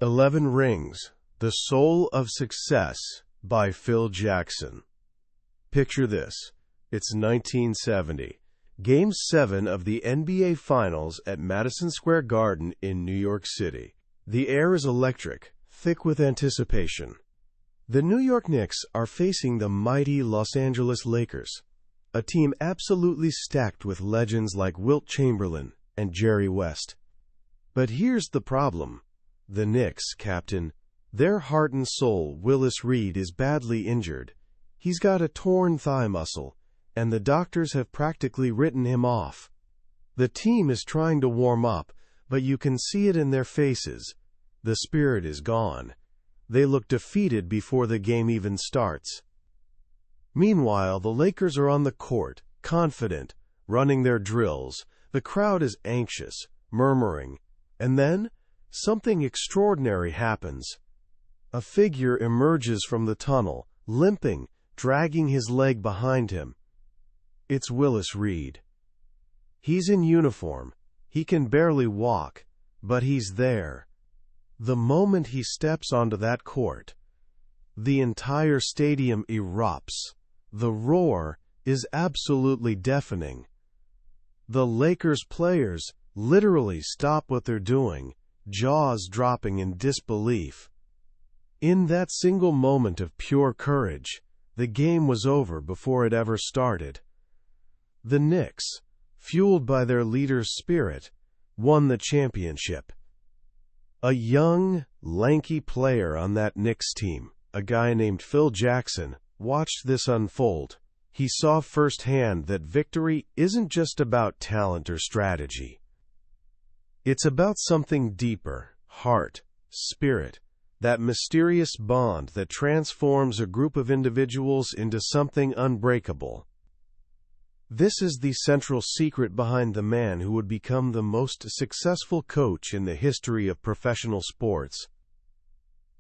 11 Rings, The Soul of Success by Phil Jackson. Picture this. It's 1970. Game 7 of the NBA Finals at Madison Square Garden in New York City. The air is electric, thick with anticipation. The New York Knicks are facing the mighty Los Angeles Lakers, a team absolutely stacked with legends like Wilt Chamberlain and Jerry West. But here's the problem. The Knicks captain, their heart and soul, Willis Reed, is badly injured. He's got a torn thigh muscle, and the doctors have practically written him off. The team is trying to warm up, but you can see it in their faces. The spirit is gone. They look defeated before the game even starts. Meanwhile, the Lakers are on the court, confident, running their drills. The crowd is anxious, murmuring, and then something extraordinary happens. A figure emerges from the tunnel, limping, dragging his leg behind him. It's Willis Reed. He's in uniform. He can barely walk, but he's there. The moment he steps onto that court, the entire stadium erupts. The roar is absolutely deafening. The Lakers players literally stop what they're doing, jaws dropping in disbelief. In that single moment of pure courage, the game was over before it ever started. The Knicks, fueled by their leader's spirit, won the championship. A young, lanky player on that Knicks team, a guy named Phil Jackson, watched this unfold. He saw firsthand that victory isn't just about talent or strategy. It's about something deeper: heart, spirit, that mysterious bond that transforms a group of individuals into something unbreakable. This is the central secret behind the man who would become the most successful coach in the history of professional sports.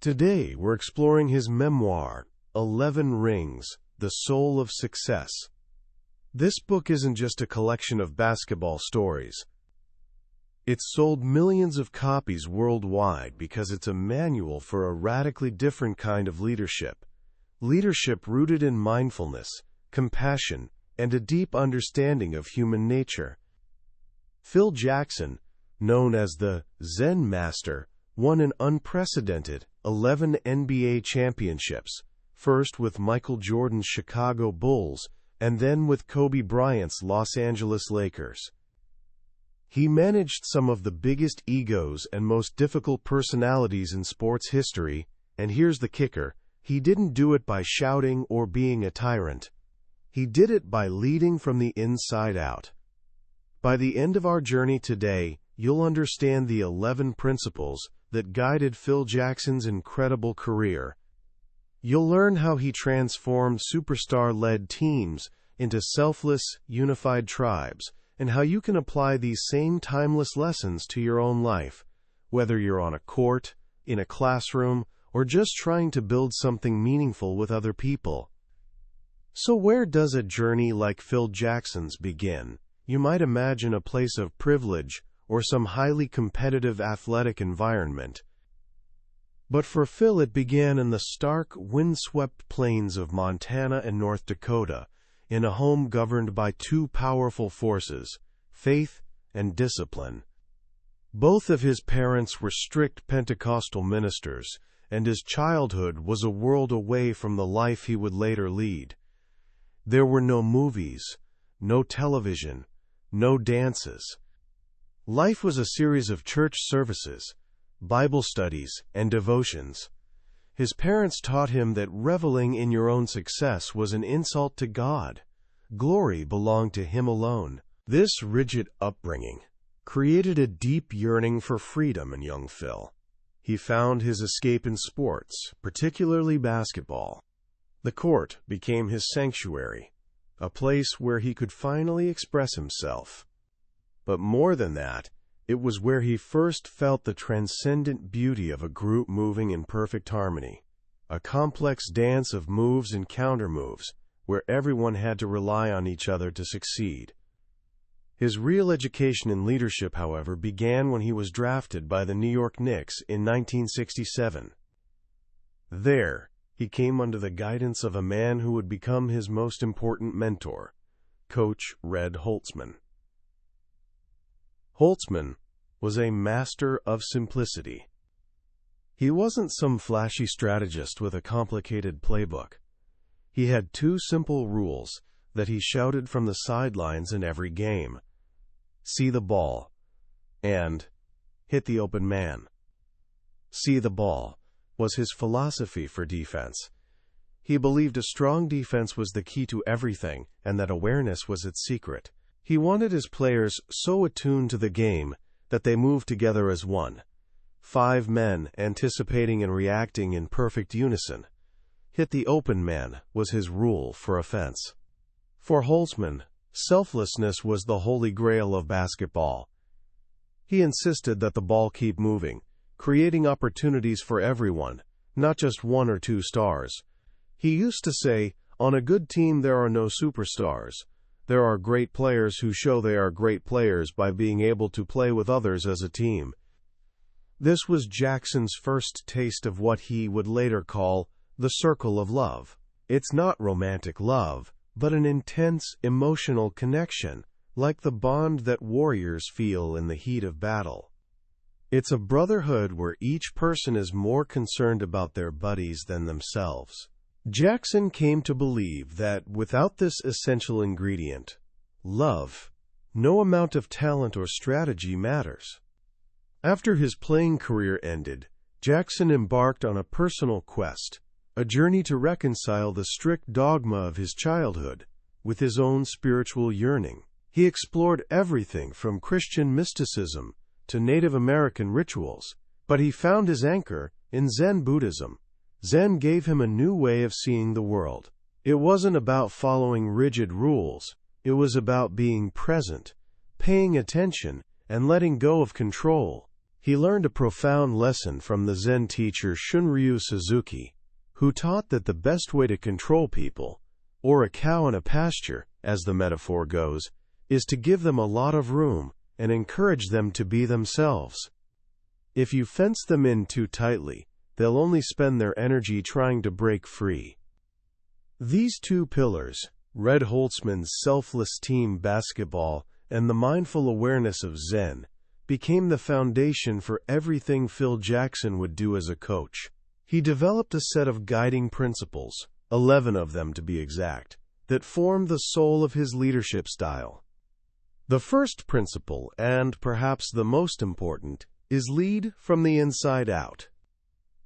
Today, we're exploring his memoir, 11 Rings, The Soul of Success. This book isn't just a collection of basketball stories. It's sold millions of copies worldwide because it's a manual for a radically different kind of leadership. Leadership rooted in mindfulness, compassion, and a deep understanding of human nature. Phil Jackson, known as the Zen Master, won an unprecedented 11 NBA championships, first with Michael Jordan's Chicago Bulls and then with Kobe Bryant's Los Angeles Lakers. He managed some of the biggest egos and most difficult personalities in sports history, and here's the kicker: he didn't do it by shouting or being a tyrant. He did it by leading from the inside out. By the end of our journey today, you'll understand the 11 principles that guided Phil Jackson's incredible career. You'll learn how he transformed superstar-led teams into selfless, unified tribes, and how you can apply these same timeless lessons to your own life, whether you're on a court, in a classroom, or just trying to build something meaningful with other people. So where does a journey like Phil Jackson's begin? You might imagine a place of privilege or some highly competitive athletic environment. But for Phil, it began in the stark, windswept plains of Montana and North Dakota, in a home governed by two powerful forces: faith and discipline. Both of his parents were strict Pentecostal ministers, and his childhood was a world away from the life he would later lead. There were no movies, no television, no dances. Life was a series of church services, Bible studies, and devotions. His parents taught him that reveling in your own success was an insult to God. Glory belonged to Him alone. This rigid upbringing created a deep yearning for freedom in young Phil. He found his escape in sports, particularly basketball. The court became his sanctuary, a place where he could finally express himself. But more than that, it was where he first felt the transcendent beauty of a group moving in perfect harmony, a complex dance of moves and countermoves, where everyone had to rely on each other to succeed. His real education in leadership, however, began when he was drafted by the New York Knicks in 1967. There, he came under the guidance of a man who would become his most important mentor, Coach Red Holtzman. Holtzman was a master of simplicity. He wasn't some flashy strategist with a complicated playbook. He had two simple rules that he shouted from the sidelines in every game: see the ball and hit the open man. See the ball was his philosophy for defense. He believed a strong defense was the key to everything and that awareness was its secret. He wanted his players so attuned to the game that they moved together as one, 5 men anticipating and reacting in perfect unison. Hit the open man was his rule for offense. For Holtzman, selflessness was the holy grail of basketball. He insisted that the ball keep moving, creating opportunities for everyone, not just 1 or 2 stars. He used to say, on a good team there are no superstars. There are great players who show they are great players by being able to play with others as a team. This was Jackson's first taste of what he would later call the circle of love. It's not romantic love, but an intense emotional connection, like the bond that warriors feel in the heat of battle. It's a brotherhood where each person is more concerned about their buddies than themselves. Jackson came to believe that without this essential ingredient, love, no amount of talent or strategy matters. After his playing career ended, Jackson embarked on a personal quest, a journey to reconcile the strict dogma of his childhood with his own spiritual yearning. He explored everything from Christian mysticism to Native American rituals, but he found his anchor in Zen Buddhism. Zen gave him a new way of seeing the world. It wasn't about following rigid rules. It was about being present, paying attention, and letting go of control. He learned a profound lesson from the Zen teacher Shunryu Suzuki, who taught that the best way to control people, or a cow in a pasture, as the metaphor goes, is to give them a lot of room and encourage them to be themselves. If you fence them in too tightly, they'll only spend their energy trying to break free. These two pillars, Red Holtzman's selfless team basketball and the mindful awareness of Zen, became the foundation for everything Phil Jackson would do as a coach. He developed a set of guiding principles, 11 of them to be exact, that formed the soul of his leadership style. The first principle, and perhaps the most important, is lead from the inside out.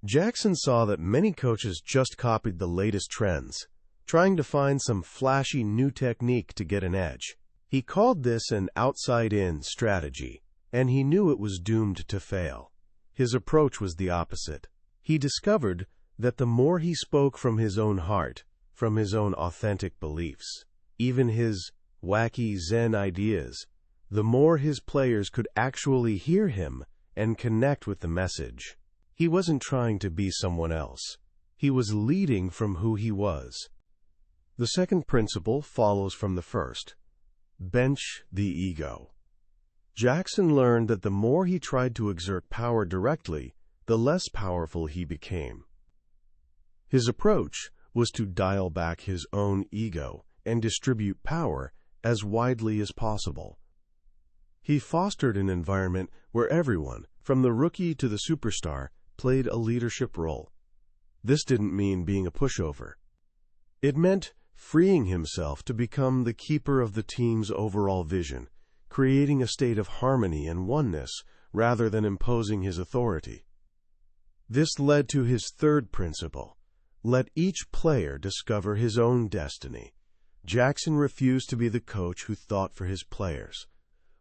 Jackson saw that many coaches just copied the latest trends, trying to find some flashy new technique to get an edge. He called this an outside-in strategy, and he knew it was doomed to fail. His approach was the opposite. He discovered that the more he spoke from his own heart, from his own authentic beliefs, even his wacky Zen ideas, the more his players could actually hear him and connect with the message. He wasn't trying to be someone else. He was leading from who he was. The second principle follows from the first. Bench the ego. Jackson learned that the more he tried to exert power directly, the less powerful he became. His approach was to dial back his own ego and distribute power as widely as possible. He fostered an environment where everyone, from the rookie to the superstar, played a leadership role. This didn't mean being a pushover. It meant freeing himself to become the keeper of the team's overall vision, creating a state of harmony and oneness rather than imposing his authority. This led to his third principle: let each player discover his own destiny. Jackson refused to be the coach who thought for his players.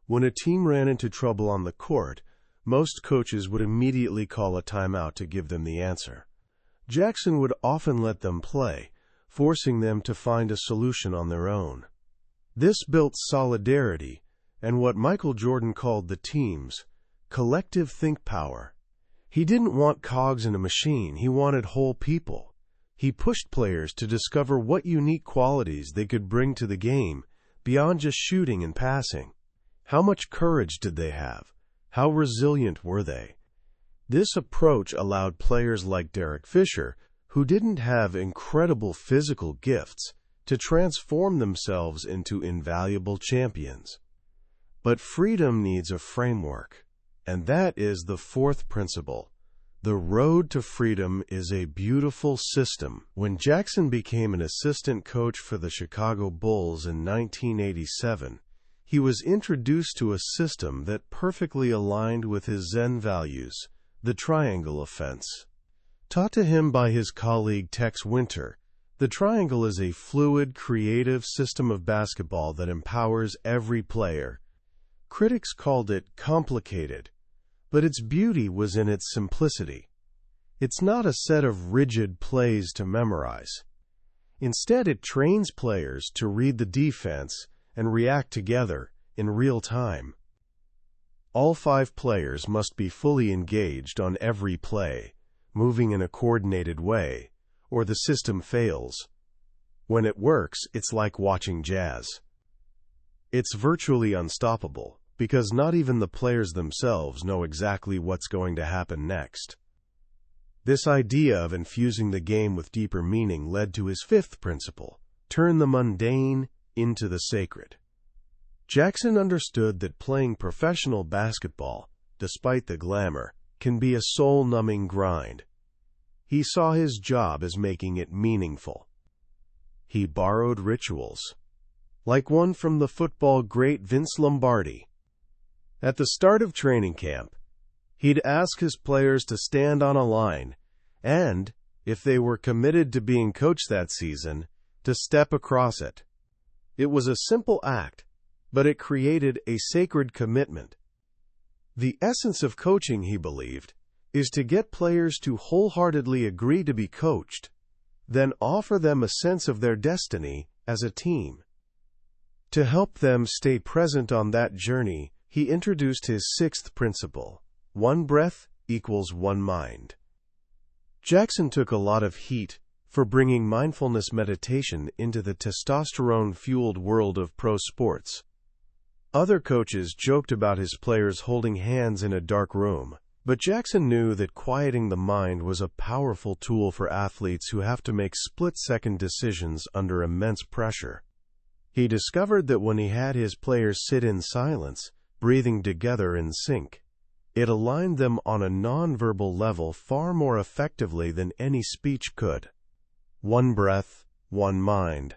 When a team ran into trouble on the court, most coaches would immediately call a timeout to give them the answer. Jackson would often let them play, forcing them to find a solution on their own. This built solidarity and what Michael Jordan called the team's collective think power. He didn't want cogs in a machine, he wanted whole people. He pushed players to discover what unique qualities they could bring to the game beyond just shooting and passing. How much courage did they have? How resilient were they? This approach allowed players like Derek Fisher, who didn't have incredible physical gifts, to transform themselves into invaluable champions. But freedom needs a framework, and that is the fourth principle. The road to freedom is a beautiful system. When Jackson became an assistant coach for the Chicago Bulls in 1987, he was introduced to a system that perfectly aligned with his Zen values, the triangle offense. Taught to him by his colleague Tex Winter, the triangle is a fluid, creative system of basketball that empowers every player. Critics called it complicated, but its beauty was in its simplicity. It's not a set of rigid plays to memorize. Instead, it trains players to read the defense and react together in real time. All 5 players must be fully engaged on every play, moving in a coordinated way, or the system fails. When it works, it's like watching jazz. It's virtually unstoppable, because not even the players themselves know exactly what's going to happen next. This idea of infusing the game with deeper meaning led to his 5th principle: turn the mundane into the sacred. Jackson understood that playing professional basketball, despite the glamour, can be a soul-numbing grind. He saw his job as making it meaningful. He borrowed rituals, like one from the football great Vince Lombardi. At the start of training camp, he'd ask his players to stand on a line and, if they were committed to being coached that season, to step across it. It was a simple act, but it created a sacred commitment. The essence of coaching, he believed, is to get players to wholeheartedly agree to be coached, then offer them a sense of their destiny as a team. To help them stay present on that journey, he introduced his 6th principle: one breath equals one mind. Jackson took a lot of heat for bringing mindfulness meditation into the testosterone-fueled world of pro sports. Other coaches joked about his players holding hands in a dark room, but Jackson knew that quieting the mind was a powerful tool for athletes who have to make split-second decisions under immense pressure. He discovered that when he had his players sit in silence, breathing together in sync, it aligned them on a nonverbal level far more effectively than any speech could. One breath, one mind.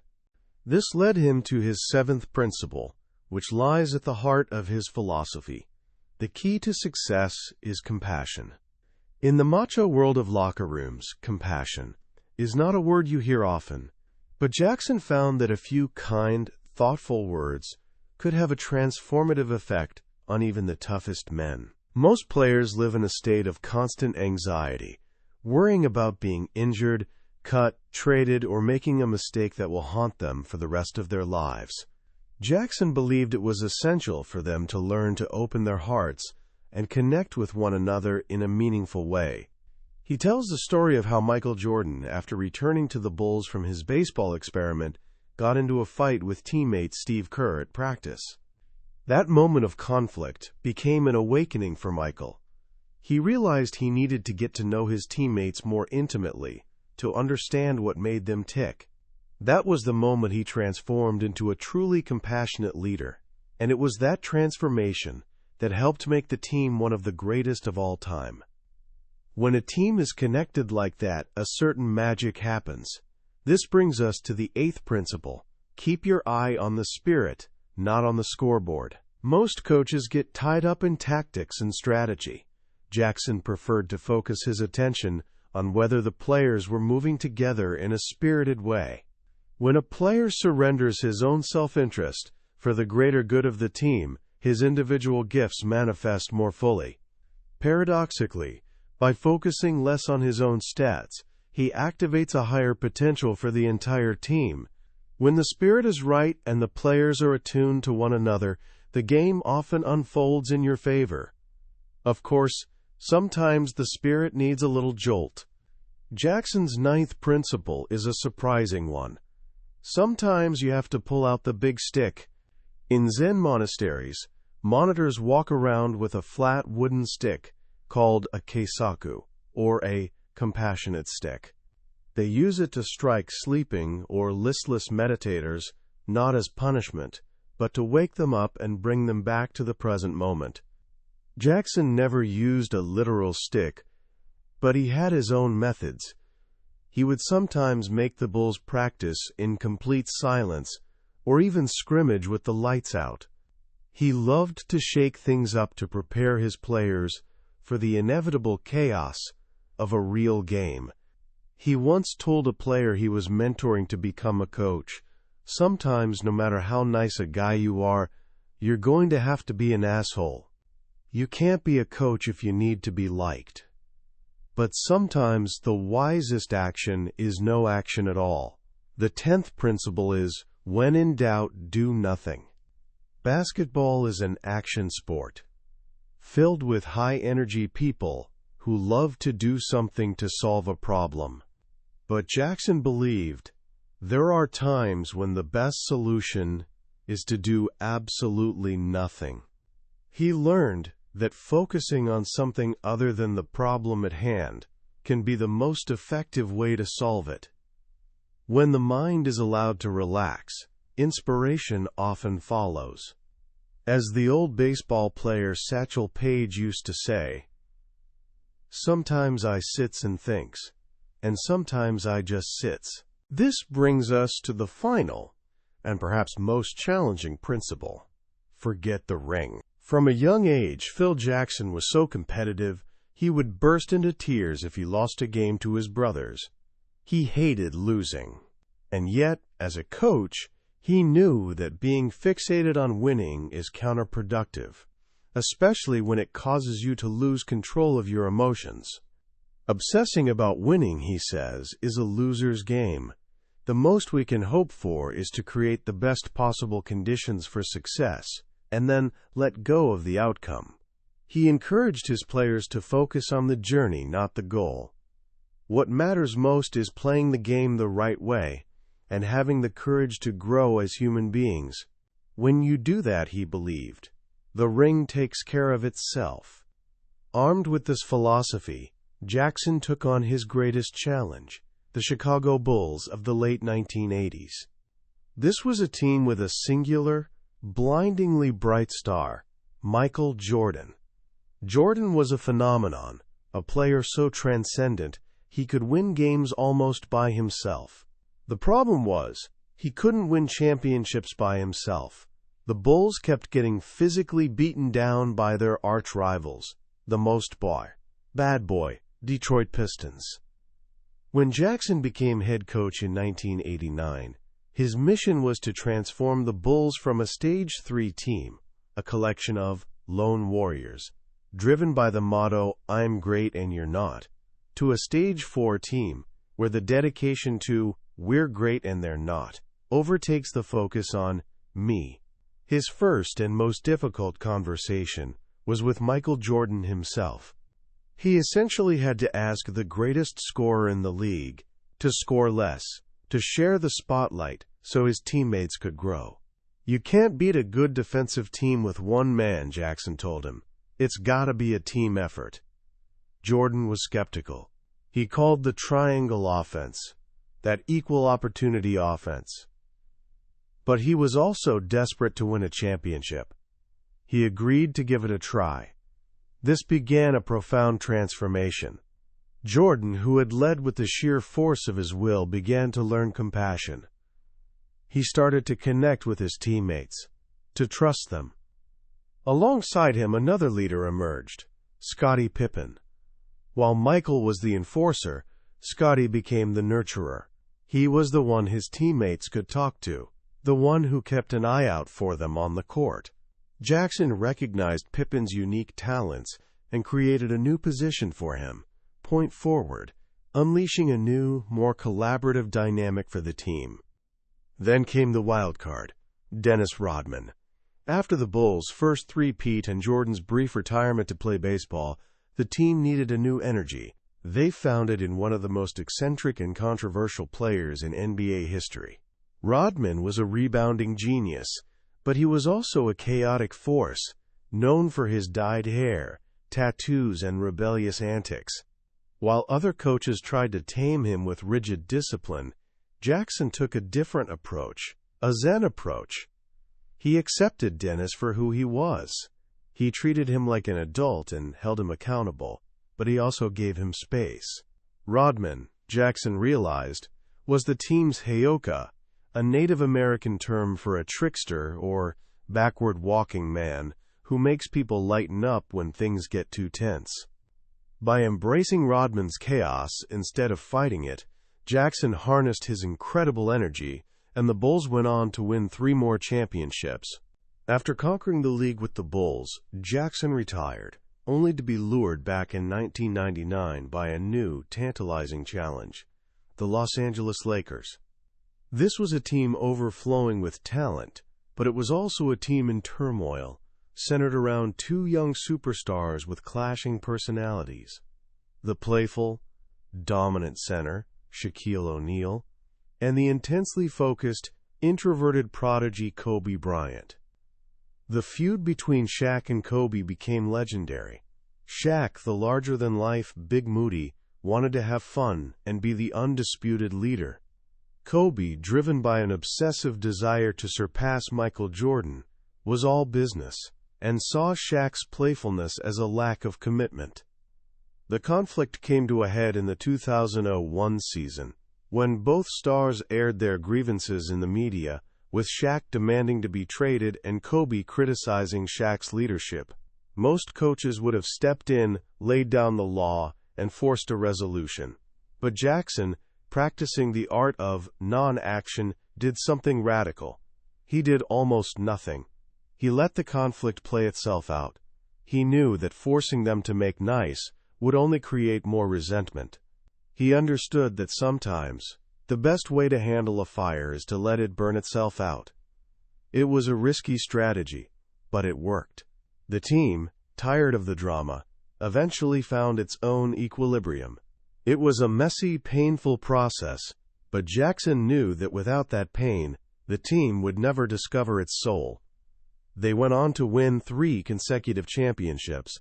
This led him to his 7th principle, which lies at the heart of his philosophy. The key to success is compassion. In the macho world of locker rooms, compassion is not a word you hear often, but Jackson found that a few kind, thoughtful words could have a transformative effect on even the toughest men. Most players live in a state of constant anxiety, worrying about being injured, cut, traded, or making a mistake that will haunt them for the rest of their lives. Jackson believed it was essential for them to learn to open their hearts and connect with one another in a meaningful way. He tells the story of how Michael Jordan, after returning to the Bulls from his baseball experiment, got into a fight with teammate Steve Kerr at practice. That moment of conflict became an awakening for Michael. He realized he needed to get to know his teammates more intimately, to understand what made them tick. That was the moment he transformed into a truly compassionate leader, and it was that transformation that helped make the team one of the greatest of all time. When a team is connected like that, a certain magic happens. This brings us to the 8th principle: keep your eye on the spirit, not on the scoreboard. Most coaches get tied up in tactics and strategy. Jackson preferred to focus his attention on whether the players were moving together in a spirited way. When a player surrenders his own self-interest for the greater good of the team, his individual gifts manifest more fully. Paradoxically, by focusing less on his own stats, he activates a higher potential for the entire team. When the spirit is right and the players are attuned to one another, the game often unfolds in your favor. Of course, sometimes the spirit needs a little jolt. Jackson's 9th principle is a surprising one. Sometimes you have to pull out the big stick. In Zen monasteries, monitors walk around with a flat wooden stick called a keisaku, or a compassionate stick. They use it to strike sleeping or listless meditators, not as punishment, but to wake them up and bring them back to the present moment. Jackson never used a literal stick, but he had his own methods. He would sometimes make the Bulls practice in complete silence, or even scrimmage with the lights out. He loved to shake things up to prepare his players for the inevitable chaos of a real game. He once told a player he was mentoring to become a coach, "Sometimes, no matter how nice a guy you are, you're going to have to be an asshole. You can't be a coach if you need to be liked." But sometimes the wisest action is no action at all. The 10th principle is, when in doubt, do nothing. Basketball is an action sport, filled with high-energy people who love to do something to solve a problem. But Jackson believed there are times when the best solution is to do absolutely nothing. He learned that focusing on something other than the problem at hand can be the most effective way to solve it. When the mind is allowed to relax, inspiration often follows. As the old baseball player Satchel Paige used to say, "Sometimes I sits and thinks, and sometimes I just sits." This brings us to the final, and perhaps most challenging principle: forget the ring. From a young age, Phil Jackson was so competitive, he would burst into tears if he lost a game to his brothers. He hated losing. And yet, as a coach, he knew that being fixated on winning is counterproductive, especially when it causes you to lose control of your emotions. Obsessing about winning, he says, is a loser's game. The most we can hope for is to create the best possible conditions for success, and then let go of the outcome. He encouraged his players to focus on the journey, not the goal. What matters most is playing the game the right way and having the courage to grow as human beings. When you do that, he believed, the ring takes care of itself. Armed with this philosophy, Jackson took on his greatest challenge, the Chicago Bulls of the late 1980s. This was a team with a singular, blindingly bright star, Michael Jordan. Jordan was a phenomenon, a player so transcendent he could win games almost by himself. The problem was, he couldn't win championships by himself. The Bulls kept getting physically beaten down by their arch-rivals, the bad boy, Detroit Pistons. When Jackson became head coach in 1989, his mission was to transform the Bulls from a Stage 3 team, a collection of lone warriors, driven by the motto, "I'm great and you're not," to a Stage 4 team, where the dedication to "we're great and they're not" overtakes the focus on me. His first and most difficult conversation was with Michael Jordan himself. He essentially had to ask the greatest scorer in the league to score less, to share the spotlight so his teammates could grow. "You can't beat a good defensive team with one man," Jackson told him. "It's gotta be a team effort." Jordan was skeptical. He called the triangle offense, that equal opportunity offense. But he was also desperate to win a championship. He agreed to give it a try. This began a profound transformation. Jordan, who had led with the sheer force of his will, began to learn compassion. He started to connect with his teammates, to trust them. Alongside him, another leader emerged, Scottie Pippen. While Michael was the enforcer, Scottie became the nurturer. He was the one his teammates could talk to, the one who kept an eye out for them on the court. Jackson recognized Pippen's unique talents and created a new position for him, point forward, unleashing a new, more collaborative dynamic for the team. Then came the wild card, Dennis Rodman. After the Bulls' first three-peat and Jordan's brief retirement to play baseball, the team needed a new energy. They found it in one of the most eccentric and controversial players in NBA history. Rodman was a rebounding genius, but he was also a chaotic force, known for his dyed hair, tattoos, and rebellious antics. While other coaches tried to tame him with rigid discipline, Jackson took a different approach, a Zen approach. He accepted Dennis for who he was. He treated him like an adult and held him accountable, but he also gave him space. Rodman, Jackson realized, was the team's heyoka, a Native American term for a trickster or backward-walking man who makes people lighten up when things get too tense. By embracing Rodman's chaos instead of fighting it, Jackson harnessed his incredible energy, and the Bulls went on to win 3 more championships. After conquering the league with the Bulls, Jackson retired, only to be lured back in 1999 by a new, tantalizing challenge, the Los Angeles Lakers. This was a team overflowing with talent, but it was also a team in turmoil, centered around 2 young superstars with clashing personalities: the playful, dominant center, Shaquille O'Neal, and the intensely focused, introverted prodigy Kobe Bryant. The feud between Shaq and Kobe became legendary. Shaq, the larger-than-life Big Moody, wanted to have fun and be the undisputed leader. Kobe, driven by an obsessive desire to surpass Michael Jordan, was all business, and saw Shaq's playfulness as a lack of commitment. The conflict came to a head in the 2001 season, when both stars aired their grievances in the media, with Shaq demanding to be traded and Kobe criticizing Shaq's leadership. Most coaches would have stepped in, laid down the law, and forced a resolution. But Jackson, practicing the art of non-action, did something radical. He did almost nothing. He let the conflict play itself out. He knew that forcing them to make nice would only create more resentment. He understood that sometimes the best way to handle a fire is to let it burn itself out. It was a risky strategy, but it worked. The team, tired of the drama, eventually found its own equilibrium. It was a messy, painful process, but Jackson knew that without that pain, the team would never discover its soul. They went on to win 3 consecutive championships.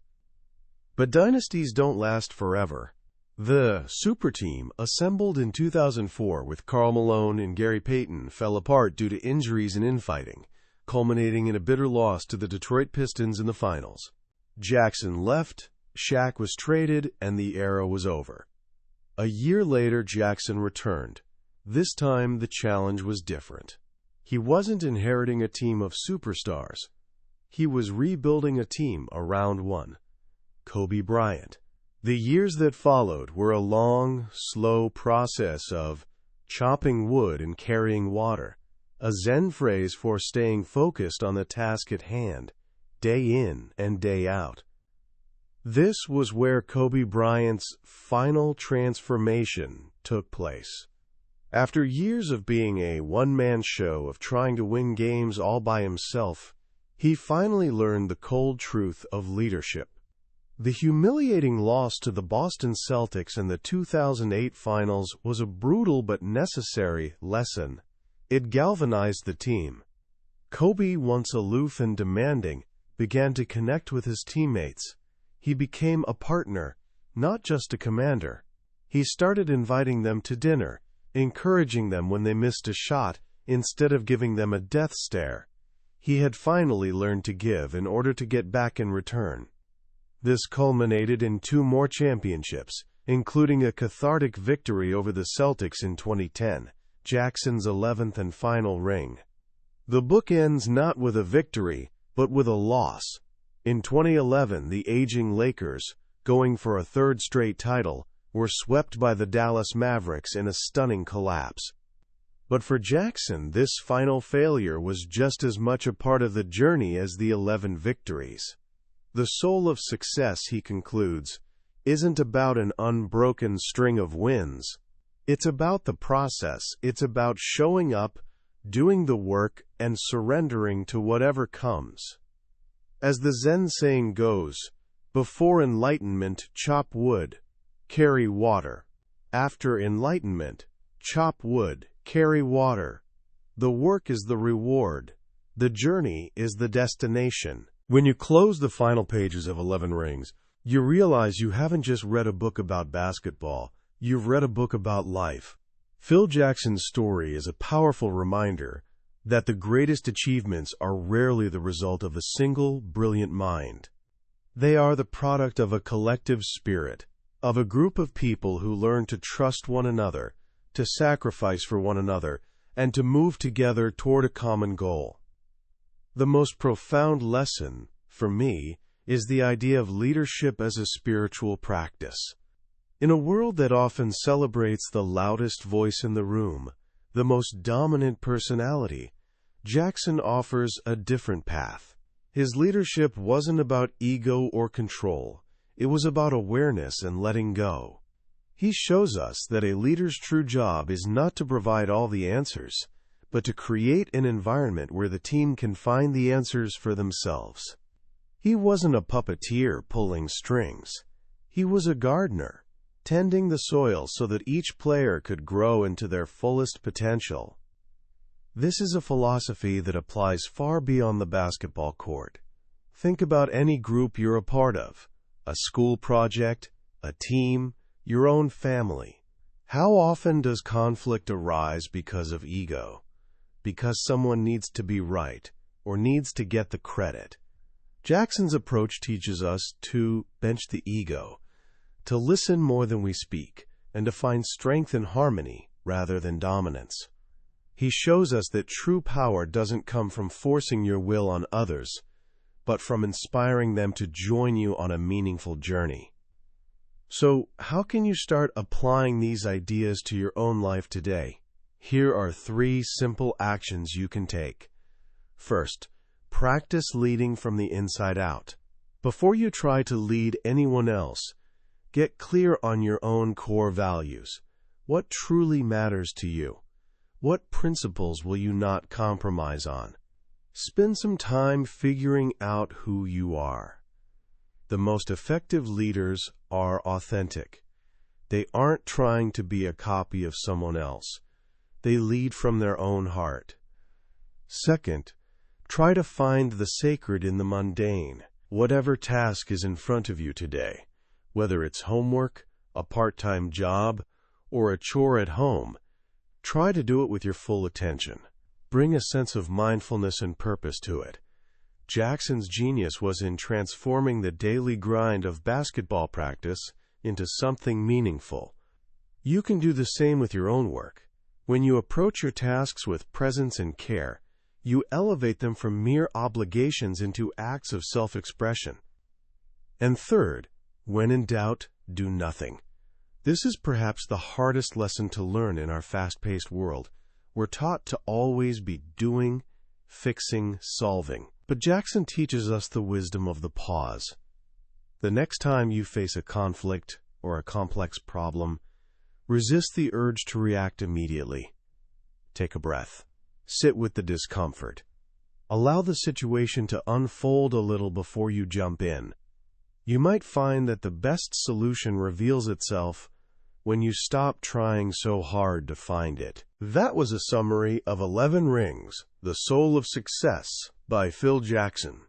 But dynasties don't last forever. The super team, assembled in 2004 with Karl Malone and Gary Payton, fell apart due to injuries and infighting, culminating in a bitter loss to the Detroit Pistons in the finals. Jackson left, Shaq was traded, and the era was over. A year later, Jackson returned. This time, the challenge was different. He wasn't inheriting a team of superstars. He was rebuilding a team around one: Kobe Bryant. The years that followed were a long, slow process of chopping wood and carrying water, a Zen phrase for staying focused on the task at hand, day in and day out. This was where Kobe Bryant's final transformation took place. After years of being a one-man show of trying to win games all by himself, he finally learned the cold truth of leadership. The humiliating loss to the Boston Celtics in the 2008 finals was a brutal but necessary lesson. It galvanized the team. Kobe, once aloof and demanding, began to connect with his teammates. He became a partner, not just a commander. He started inviting them to dinner, encouraging them when they missed a shot instead of giving them a death stare. He had finally learned to give in order to get back in return. This culminated in 2 more championships, including a cathartic victory over the Celtics in 2010, Jackson's 11th and final ring. The book ends not with a victory, but with a loss. In 2011, the aging Lakers, going for a 3rd straight title, were swept by the Dallas Mavericks in a stunning collapse. But for Jackson, this final failure was just as much a part of the journey as the 11 victories. The soul of success, he concludes, isn't about an unbroken string of wins. It's about the process. It's about showing up, doing the work, and surrendering to whatever comes. As the Zen saying goes, before enlightenment, chop wood, carry water. After enlightenment, chop wood, carry water. The work is the reward. The journey is the destination. When you close the final pages of 11 Rings, you realize you haven't just read a book about basketball, you've read a book about life. Phil Jackson's story is a powerful reminder that the greatest achievements are rarely the result of a single, brilliant mind. They are the product of a collective spirit, of a group of people who learn to trust one another, to sacrifice for one another, and to move together toward a common goal. The most profound lesson, for me, is the idea of leadership as a spiritual practice. In a world that often celebrates the loudest voice in the room, the most dominant personality, Jackson offers a different path. His leadership wasn't about ego or control. It was about awareness and letting go. He shows us that a leader's true job is not to provide all the answers, but to create an environment where the team can find the answers for themselves. He wasn't a puppeteer pulling strings. He was a gardener, tending the soil so that each player could grow into their fullest potential. This is a philosophy that applies far beyond the basketball court. Think about any group you're a part of, a school project, a team, your own family. How often does conflict arise because of ego? Because someone needs to be right or needs to get the credit. Jackson's approach teaches us to bench the ego, to listen more than we speak, and to find strength in harmony rather than dominance. He shows us that true power doesn't come from forcing your will on others, but from inspiring them to join you on a meaningful journey. So, how can you start applying these ideas to your own life today? Here are 3 simple actions you can take. First, practice leading from the inside out. Before you try to lead anyone else, get clear on your own core values. What truly matters to you? What principles will you not compromise on? Spend some time figuring out who you are. The most effective leaders are authentic. They aren't trying to be a copy of someone else. They lead from their own heart. Second, try to find the sacred in the mundane. Whatever task is in front of you today, whether it's homework, a part-time job, or a chore at home, try to do it with your full attention. Bring a sense of mindfulness and purpose to it. Jackson's genius was in transforming the daily grind of basketball practice into something meaningful. You can do the same with your own work. When you approach your tasks with presence and care, you elevate them from mere obligations into acts of self-expression. And third, when in doubt, do nothing. This is perhaps the hardest lesson to learn in our fast-paced world. We're taught to always be doing, fixing, solving. But Jackson teaches us the wisdom of the pause. The next time you face a conflict or a complex problem, resist the urge to react immediately. Take a breath. Sit with the discomfort. Allow the situation to unfold a little before you jump in. You might find that the best solution reveals itself when you stop trying so hard to find it. That was a summary of 11 Rings, The Soul of Success by Phil Jackson.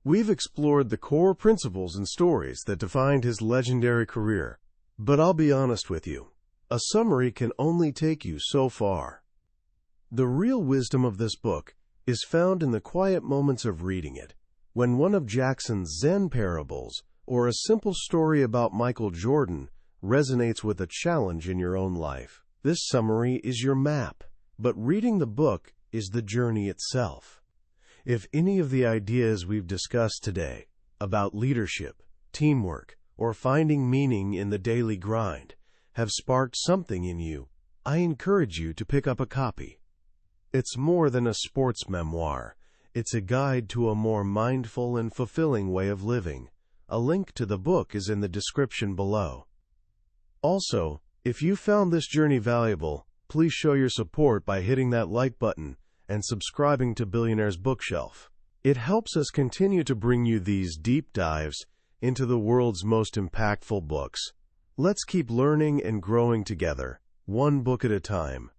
We've explored the core principles and stories that defined his legendary career. But I'll be honest with you, a summary can only take you so far. The real wisdom of this book is found in the quiet moments of reading it, when one of Jackson's Zen parables or a simple story about Michael Jordan resonates with a challenge in your own life. This summary is your map, but reading the book is the journey itself. If any of the ideas we've discussed today about leadership, teamwork, or finding meaning in the daily grind have sparked something in you, I encourage you to pick up a copy. It's more than a sports memoir. It's a guide to a more mindful and fulfilling way of living. A link to the book is in the description below. Also, if you found this journey valuable, please show your support by hitting that like button and subscribing to Billionaire's Bookshelf. It helps us continue to bring you these deep dives into the world's most impactful books. Let's keep learning and growing together, one book at a time.